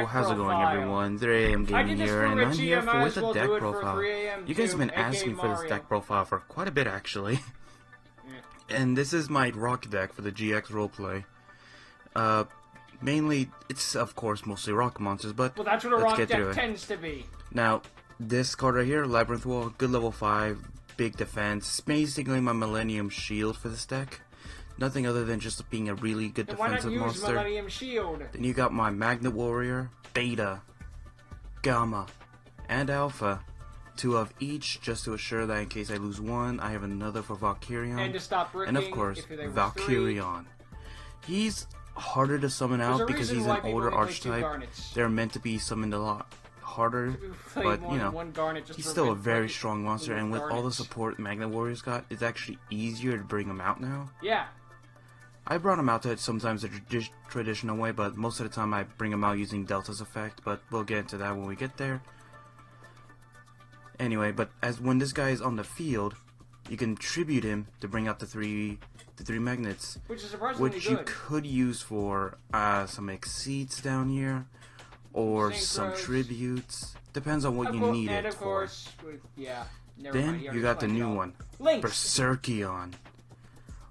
Yo, how's it going everyone? 3am Gaming here, and I'm here with a deck profile. You guys have been asking for this deck profile for quite a bit actually. And this is my rock deck for the GX roleplay. Mainly, it's of course mostly rock monsters, but well, that's what a rock deck tends to be. Now, this card right here, Labyrinth Wall, good level 5, big defense, basically my Millennium Shield for this deck. Nothing other than just being a really good defensive monster. Millennium Shield? Then you got my Magnet Warrior, Beta, Gamma, and Alpha. 2 of each, just to assure that in case I lose one, I have another for Valkyrion. And to stop bricking, and of course, Valkyrion. He's harder to summon out because he's an older archetype. They're meant to be summoned a lot harder, but you know, he's still a very strong monster, and with all the support Magnet Warrior's got, it's actually easier to bring him out now. Yeah. I brought him out to it sometimes the traditional way, but most of the time I bring him out using Delta's effect, but we'll get into that when we get there. Anyway, but when this guy is on the field, you can tribute him to bring out the three magnets, which is surprisingly which good. You could use for some exceeds down here, or some tributes. Depends on what you need it for. Yeah. Then you got the new one, Berserkion.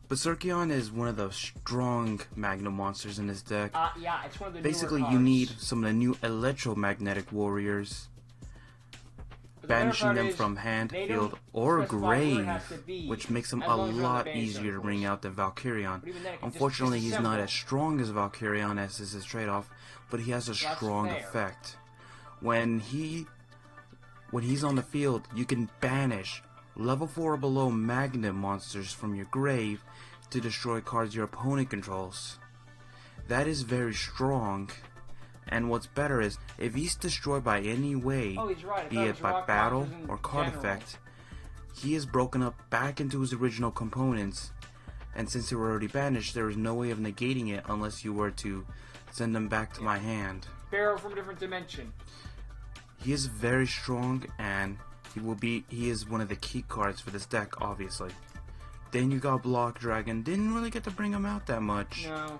Berserkion is one of the strong Magna monsters in this deck. Yeah, it's one of the basically, you need some of the new electromagnetic warriors, banishing them from hand, field, or grave, which makes him a lot easier to bring out than Valkyrion. Unfortunately, he's not as strong as Valkyrion, as is his trade-off, but he has a strong effect. When he's on the field, you can banish level 4 or below magnet monsters from your grave to destroy cards your opponent controls. That is very strong, and what's better is, if he's destroyed by any way, be it by battle or card effect, he is broken up back into his original components, and since they were already banished, there is no way of negating it unless you were to send them back to my hand. Barrel from a different dimension. He is very strong, and he is one of the key cards for this deck, obviously. Then you got Block Dragon. Didn't really get to bring him out that much. No.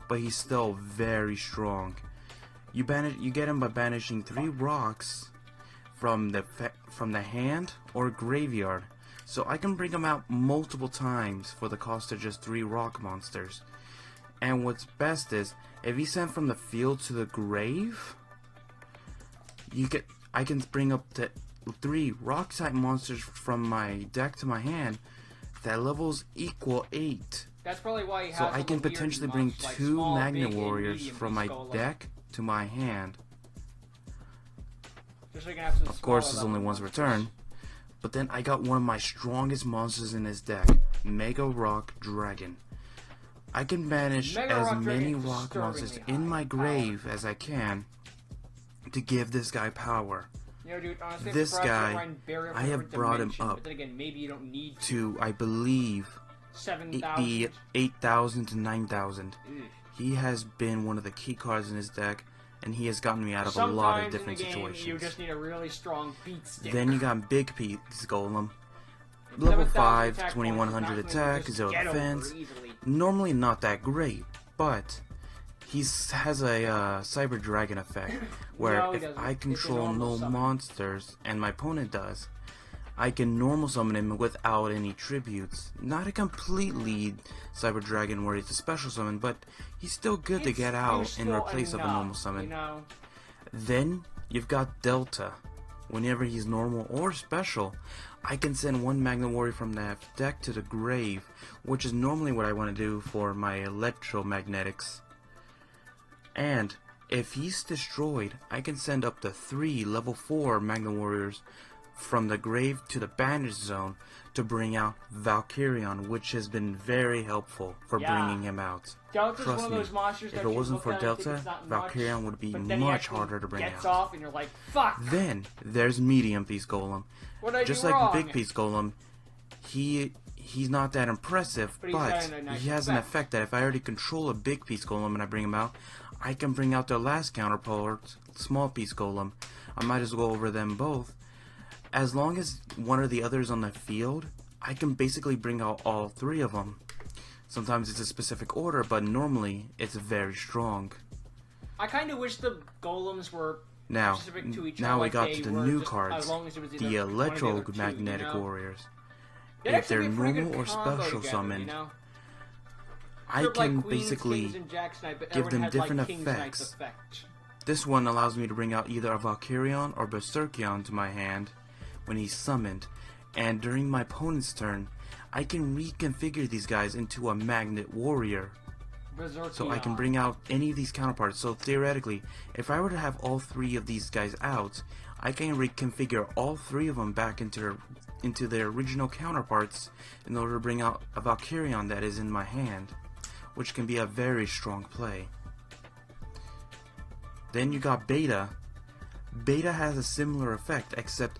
But he's still very strong. You get him by banishing 3 rocks from the hand or graveyard. So I can bring him out multiple times for the cost of just 3 rock monsters. And what's best is, if he's sent from the field to the grave, I can bring up to 3 rock type monsters from my deck to my hand that levels equal 8. That's probably why he has so I can potentially bring 2 Magnet Warriors from my deck to my hand. So of course, there's only one's return. But then I got one of my strongest monsters in this deck, Mega Rock Dragon. I can banish as many rock monsters in my grave as I can to give this guy power. Dude, honestly, this guy, I have brought him up again, maybe you don't need to, I believe, 7,000, 8,000 to 9,000. He has been one of the key cards in his deck, and he has gotten me out of a lot of different situations. You just need a really strong beat stick. Then you got Big Pete's Golem. Level 5, 2100 attack, 0 defense. Normally not that great, but he has a Cyber Dragon effect, where if I control no monsters, and my opponent does, I can normal summon him without any tributes. Not a completely Cyber Dragon where it's a special summon, but he's still good to get out in replace of a normal summon. Then you've got Delta. Whenever he's normal or special, I can send 1 Magnet Warrior from that deck to the grave, which is normally what I want to do for my electromagnetics. And if he's destroyed, I can send up to 3 level 4 Magnet Warriors from the grave to the banish zone to bring out Valkyrion, which has been very helpful for bringing him out. Delta's Trust one me, of those monsters if that it wasn't for Delta, Valkyrion would be much harder to bring out. Off and you're like, fuck. Then there's Medium Piece Golem. Just like Big Piece Golem, he's not that impressive, but he has an effect that if I already control a Big Piece Golem and I bring him out, I can bring out their last counterpart, Small Piece Golem. I might as well go over them both. As long as one or the other is on the field, I can basically bring out all 3 of them. Sometimes it's a specific order, but normally it's very strong. I kind of wish the golems were Now, specific to each now other. we Like got they to the were new just, cards, as long as it was either the one or the other two, electromagnetic you know? warriors. It'd If they're actually be a pretty normal good or combo special together, summoned, you know? I Sort of like can queens, basically kings, and jacks knight, but give everyone them had, different like, king's knight's effects. effect. This one allows me to bring out either a Valkyrion or Berserkion to my hand when he's summoned, and during my opponent's turn, I can reconfigure these guys into a magnet warrior. So I can bring out any of these counterparts. So theoretically, if I were to have all three of these guys out, I can reconfigure all three of them back into their original counterparts in order to bring out a Valkyrion that is in my hand, which can be a very strong play. Then you got Beta. Beta has a similar effect, except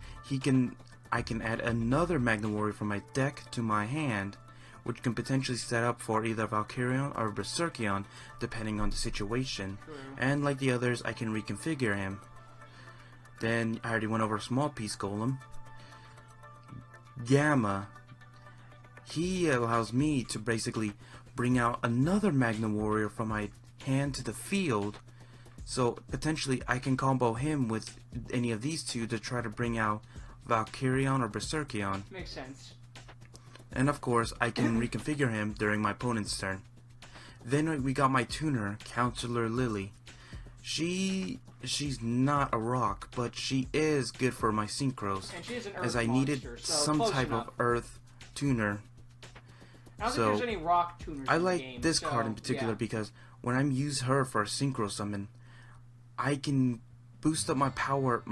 I can add another Magna Warrior from my deck to my hand, which can potentially set up for either Valkyrion or Berserkion, depending on the situation. True. And like the others, I can reconfigure him. Then I already went over Small Piece Golem. Gamma. He allows me to basically bring out another Magna Warrior from my hand to the field. So potentially I can combo him with any of these two to try to bring out Valkyrion or Berserkion. Makes sense. And of course I can reconfigure him during my opponent's turn. Then we got my tuner, Counselor Lily. She's not a rock, but she is good for my synchros, And she is an earth as I monster, needed so some close type enough. of earth tuner. I don't So, think there's any rock tuners I in the like game, this so, card in particular yeah. because when I use her for a synchro summon, I can boost up my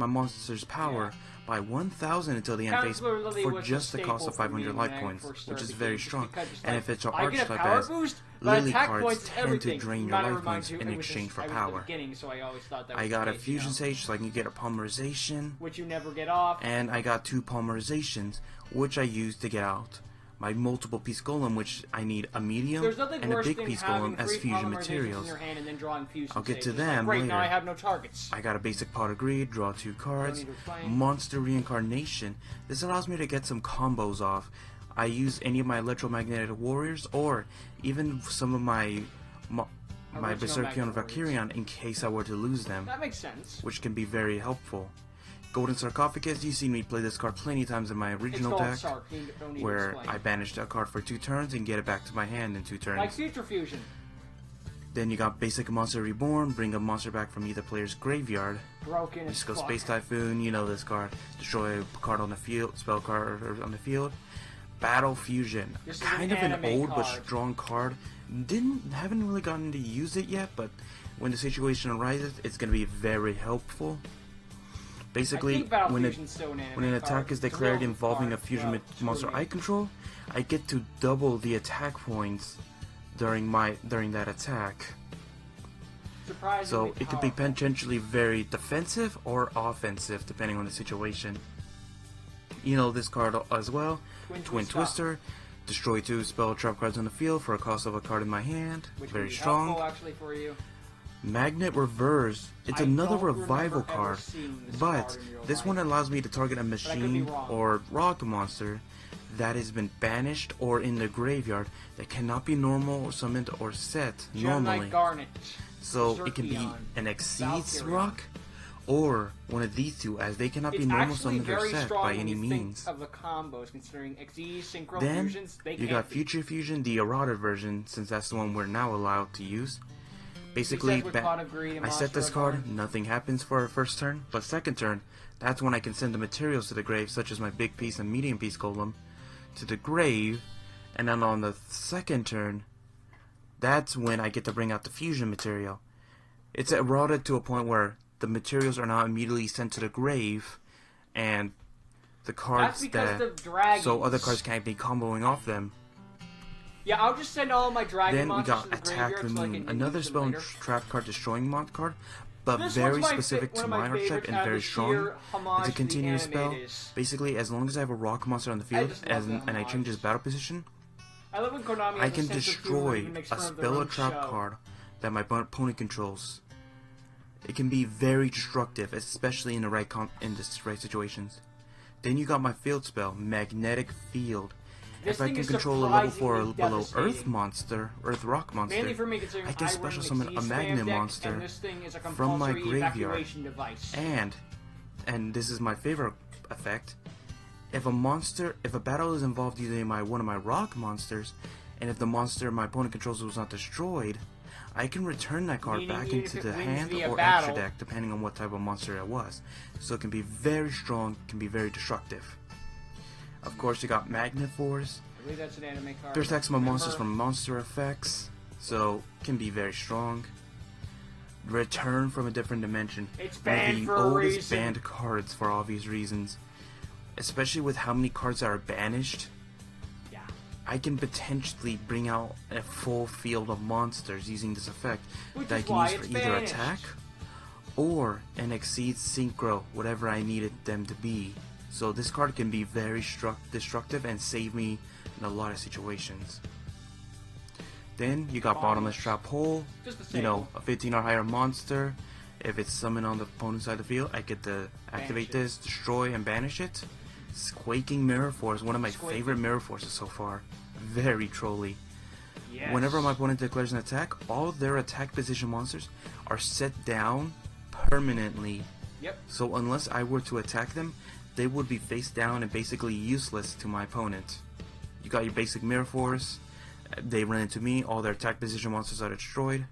monster's power by 1,000 until the end phase Counselor Lily for was just a the cost of staple for me 500 when life I points, first which started is the very game, just strong. because it's And like, if it's an I get a archetype power as boost, but Lily attack cards points is tend to everything. drain your Not a life reminder points to- in it was exchange just- for I was at power. the beginning, so I always thought that was I got the a case, fusion you know? sage so I can get a polymerization, Which you never get off. and I got 2 polymerizations, which I used to get out my multiple piece golem, which I need a medium There's nothing and a worse big than piece having golem as 3 fusion polymerizations materials. in your hand and then drawing fusion I'll get to stages. them Great, now later. I have no targets. I got a basic pot of greed, draw 2 cards, need to explain. monster reincarnation. This allows me to get some combos off. I use any of my electromagnetic warriors or even some of my Original Berserkion or Magna Valkyrion in case I were to lose them, That makes sense. which can be very helpful. Golden Sarcophagus, you've seen me play this card plenty of times in my It's original called deck, Sark. You don't need to where explain. I banished a card for 2 turns and get it back to my hand in 2 turns. Like Future Fusion. Then you got Basic Monster Reborn, bring a monster back from either player's graveyard. Broken as Just go fuck. Space Typhoon, you know this card. Destroy a card on the field, spell card on the field. Battle Fusion, This is an kind of an anime old but card. strong card. Haven't really gotten to use it yet, but when the situation arises, it's going to be very helpful. I Basically, think Battle when Fusion's still an anime an card. attack is It's a declared real involving a card, fusion well, monster screw I me. control, I get to double the attack points during that attack. Surprisingly So it could be powerful. potentially very defensive or offensive depending on the situation. You know this card as well. Twin Twister. Destroy 2 spell trap cards on the field for a cost of a card in my hand. Which Very would be strong. helpful, actually, for you. Magnet Reverse. It's I another don't revival remember ever card, seeing this but card in real this life. one allows me to target a could be machine wrong. or rock monster that has been banished or in the graveyard that cannot be normal or summoned or set normally. Gemini Garnet. So it can be Berserkion, an Exceeds Valkyrion. rock or one of these two, as they cannot be It's normal actually summoned or very set strong by when any you means. think of the combos, considering Xyz, Synchro Then Fusions, they you can't got be. Future Fusion, the eroded version, since that's the one we're now allowed to use. Basically, with Pot of Greed and I set this Monster card, Reborn. nothing happens for our first turn, but second turn, that's when I can send the materials to the grave, such as my big piece and medium piece golem, to the grave, and then on the second turn, that's when I get to bring out the fusion material. It's eroded to a point where the materials are now immediately sent to the grave, and the That's cards because that... the dragons. So other cards can't be comboing off them. Yeah, I'll just send all my dragon Then we monsters got to the Attack graveyard the so I Moon, can another use them spell and later. trap card destroying mod card, but This very one's my specific one to of my my archetype favorites and out of very the strong. sheer homage It's a to the continuous anime spell. it is. Basically, as long as I have a rock monster on the field just love the and I change his homages. battle position, I love when Konami I has can a sense of humor destroy and makes a fun of their spell or own trap show. card that my opponent controls. It can be very destructive, especially in the right situations. Then you got my field spell, Magnetic Field, This if I thing can is control a level 4 or surprisingly below Earth devastating. monster, Earth Rock monster, Mainly for me, considering I can special summon a Exceed magnet spam deck, monster and this thing is a from my compulsory graveyard. evacuation device. And this is my favorite effect. If a battle is involved using one of my rock monsters, and if the monster my opponent controls was not destroyed, I can return that card Meaning back even into if the it wins hand via or battle, extra deck, depending on what type of monster it was. So it can be very strong, can be very destructive. Of course, you got Magnet Force. I believe that's an anime card. Protects my monsters from monster effects, so can be very strong. Return from a different dimension. It's One of banned the for a oldest reason. banned cards for obvious reasons. Especially with how many cards are banished, Yeah. I can potentially bring out a full field of monsters using this effect Which that I is can why use for it's either banished. attack or an Exceed Synchro, whatever I needed them to be. So this card can be very destructive and save me in a lot of situations. Then you got Bottomless Trap Hole, Just the you know, same. a 15 or higher monster. If it's summoned on the opponent's side of the field, I get to activate this, destroy, and banish it. Quaking Mirror Force, one of my favorite Mirror Forces so far. Very trolly. Yes. Whenever my opponent declares an attack, all their attack position monsters are set down permanently. Yep. So unless I were to attack them, they would be face down and basically useless to my opponent. You got your basic Mirror Force. They run into me, all their attack position monsters are destroyed.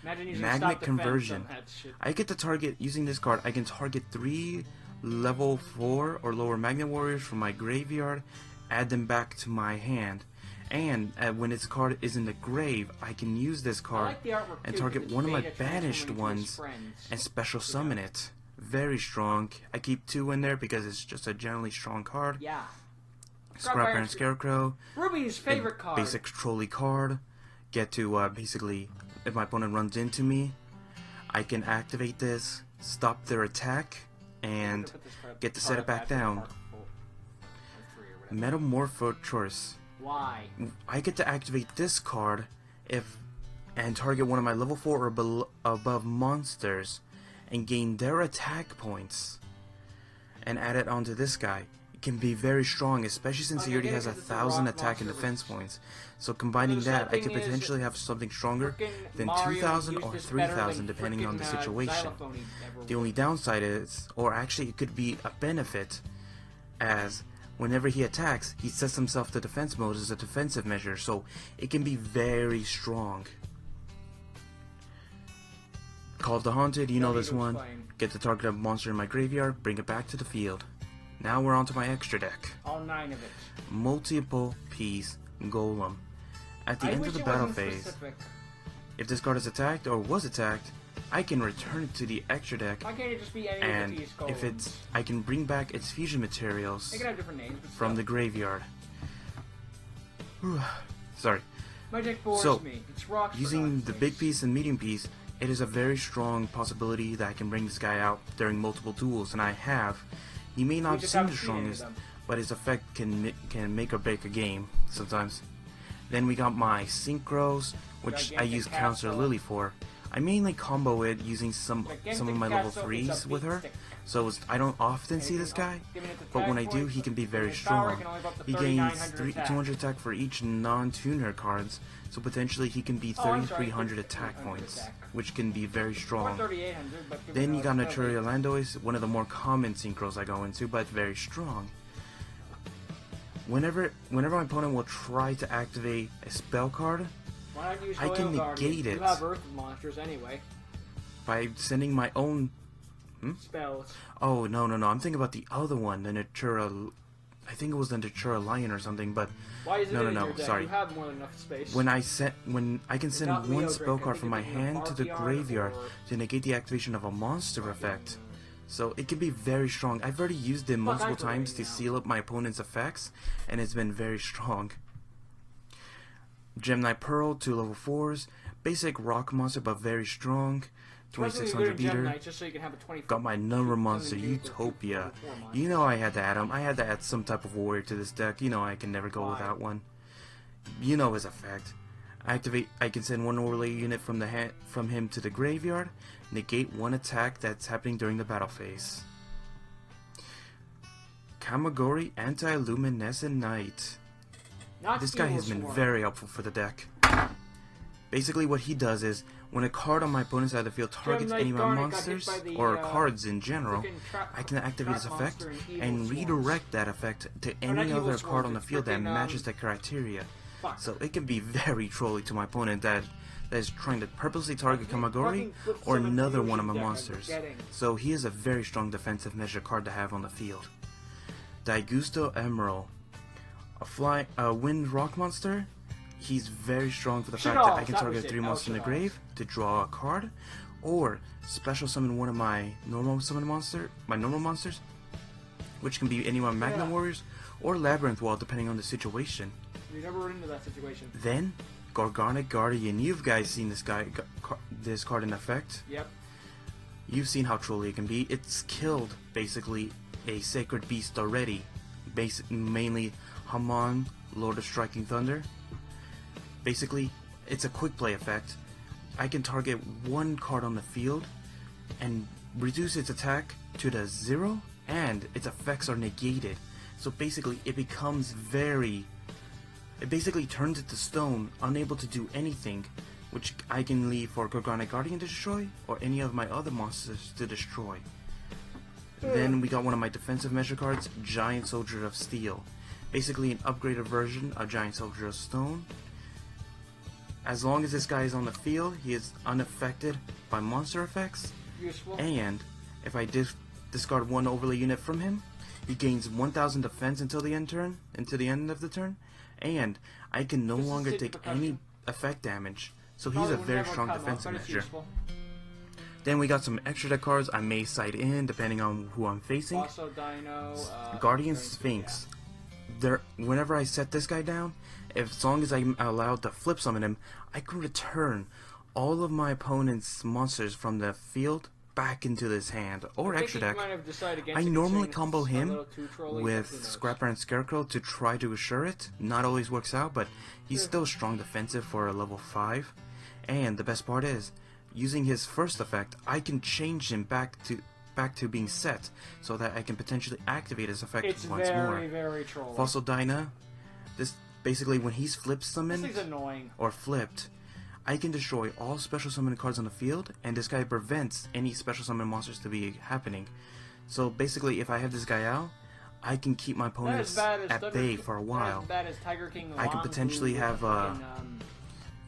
Imagine using Magnet stop Conversion. defense on that shit. I get to target, using this card, I can target 3 level 4 or lower Magnet Warriors from my graveyard, add them back to my hand. And when its card is in the grave, I can use this I card like the artwork and too, target because one of my Beta transforming banished into his ones friends. and special summon it. Very strong. I keep 2 in there because it's just a generally strong card. Yeah. Scrapper and Scarecrow. Ruby's favorite card. Basic trolley card. Get to basically, if my opponent runs into me, I can activate this, stop their attack, and get to set it back down. Metamorphosis. Why? I get to activate this card and target one of my level 4 or above monsters and gain their attack points and add it onto this guy. It can be very strong, especially since he already has 1,000 attack and defense points. So combining that, I could potentially have something stronger than 2,000 or 3,000 depending on the situation. The only downside is, or actually it could be a benefit, as whenever he attacks, he sets himself to defense mode as a defensive measure, so it can be very strong. Call of the Haunted, you know this one. Get to target a monster in my graveyard, bring it back to the field. Now we're on to my extra deck. All 9 of it. Multiple piece Golem. At the end of the battle phase, if this card is attacked or was attacked, I can return it to the extra deck, Why can't it just be any and of the Golems? if it's, I can bring back its fusion materials They can have different names, but from the graveyard. Sorry. my deck bores So, me. It's rocks. Using the big piece and medium piece, it is a very strong possibility that I can bring this guy out during multiple duels, and I have. He may not seem the strongest, but his effect can make or break a game sometimes. Then we got my Synchros, which I use Counselor Lily for. I mainly combo it using some of my level 3s with her, so I don't often see this guy, but when I do, he can be very strong. He gains 200 attack for each non-tuner cards, so potentially he can be 3,300 attack points, which can be very strong. Then you got Naturia Landois, one of the more common Synchros I go into, but very strong. Whenever my opponent will try to activate a spell card, I can negate it. You have Earth monsters anyway. By sending my own Spells. Oh, no, I'm thinking about the other one, the Natura. I think it was the Natura Lion or something, but Why is it in your no, deck? sorry. You have more than enough space. When I can send Not one Leo spell Drake, I card think from my it was hand to the Markion graveyard or- to negate the activation of a monster effect. So it can be very strong. I've already used it multiple times to seal up my opponent's effects, and it's been very strong. Gemini Pearl, 2 level 4s, basic rock monster but very strong, 2600 meter. Just so you can have a 20 Got my number monster, Utopia. You know I had to add him. I had to add some type of warrior to this deck. You know I can never go without one. You know his effect. Activate. I can send one overlay unit from him to the graveyard. Negate one attack that's happening during the battle phase. Kamagori Anti-Luminescent Knight. this guy has been very helpful for the deck. Basically what he does is, when a card on my opponent's side of the field targets any of my monsters, or cards in general, I can activate his effect and redirect that effect to any other card on the field that matches the criteria. So it can be very trolly to my opponent that is trying to purposely target Kamagori or another one of my monsters. So he is a very strong defensive measure card to have on the field. Yugioh Emerald. A wind rock monster. He's very strong for the fact that I can target 3 monsters in the grave to draw a card, or special summon one of my normal monsters, which can be any one of my Magna Warriors or Labyrinth Wall depending on the situation. You never run into that situation. Then Gorgonic Guardian. You've guys seen this card in effect. Yep. You've seen how trolly it can be. It's killed basically a sacred beast already, mainly Hamon, Lord of Striking Thunder. Basically, it's a quick play effect. I can target one card on the field and reduce its attack to the 0, and its effects are negated. So basically, it basically turns it to stone, unable to do anything, which I can leave for Gorgonic Guardian to destroy, or any of my other monsters to destroy. Then we got one of my defensive measure cards, Giant Soldier of Steel. Basically an upgraded version of Giant Soldier of Stone. As long as this guy is on the field, he is unaffected by monster effects. Useful. And if I discard one overlay unit from him, he gains 1000 defense until the end of the turn, and I can no longer take any effect damage. So he's a very strong defensive measure. Then we got some extra deck cards I may side in depending on who I'm facing. Also Dino, Guardian Sphinx. Whenever I set this guy down, as long as I'm allowed to flip summon him, I can return all of my opponent's monsters from the field back into this hand or extra deck. I normally combo him with Scrapper and Scarecrow to try to assure it. Not always works out, but he's still strong defensive for a level 5. And the best part is, using his first effect, I can change him back to being set, so that I can potentially activate his effect once more. It's very trolly. Fossil Dyna. This basically, when he's flip summoned or flipped, I can destroy all special summon cards on the field, and this guy prevents any special summon monsters to be happening. So basically, if I have this guy out, I can keep my opponents at bay for a while. I can potentially have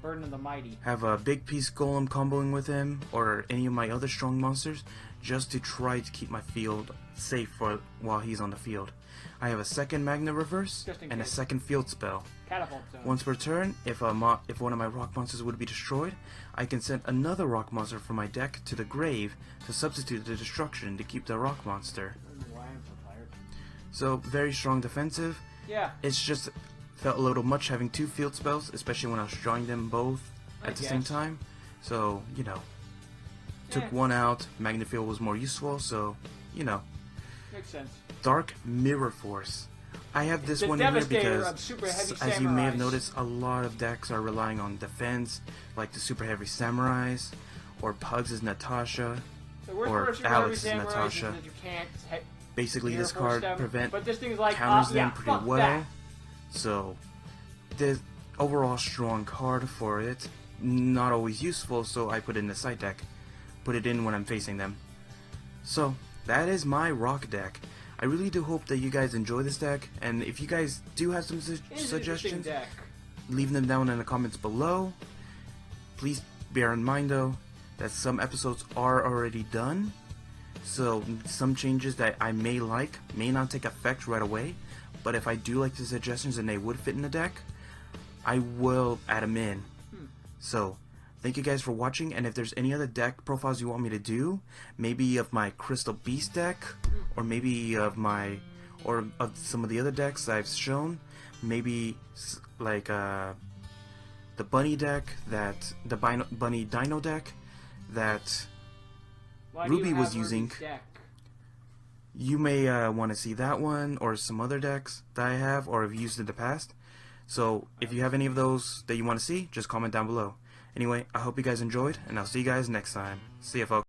Burden of the Mighty. Have a big piece golem comboing with him, or any of my other strong monsters, just to try to keep my field safe while he's on the field. I have a second Magna Reverse and a second field spell. Catapult Zone. Once per turn, if one of my rock monsters would be destroyed, I can send another rock monster from my deck to the grave to substitute the destruction to keep the rock monster. Why I'm so tired. So very strong defensive. Yeah. It's just felt a little much having 2 field spells, especially when I was drawing them both at the same time. So, you know, took one out. Magnifield was more useful, so, you know. Makes sense. Dark Mirror Force. I have this one in here because, as you may have noticed, a lot of decks are relying on defense, like the Super Heavy Samurais, or Pugs as Natasha, or Alex as Natasha. Basically, this card counters them pretty well. So, the overall strong card for it. Not always useful, so I put it in the side deck. Put it in when I'm facing them. So, that is my rock deck. I really do hope that you guys enjoy this deck, and if you guys do have some suggestions, leave them down in the comments below. Please bear in mind though that some episodes are already done, so some changes that I may like may not take effect right away, but if I do like the suggestions and they would fit in the deck, I will add them in. So, thank you guys for watching, and if there's any other deck profiles you want me to do, maybe of my Crystal Beast deck, or maybe of some of the other decks I've shown, maybe like the Bunny deck, the Bunny Dino deck that Ruby was using. You may want to see that one, or some other decks that I have, or have used in the past. So, if you have any of those that you want to see, just comment down below. Anyway, I hope you guys enjoyed, and I'll see you guys next time. See ya, folks.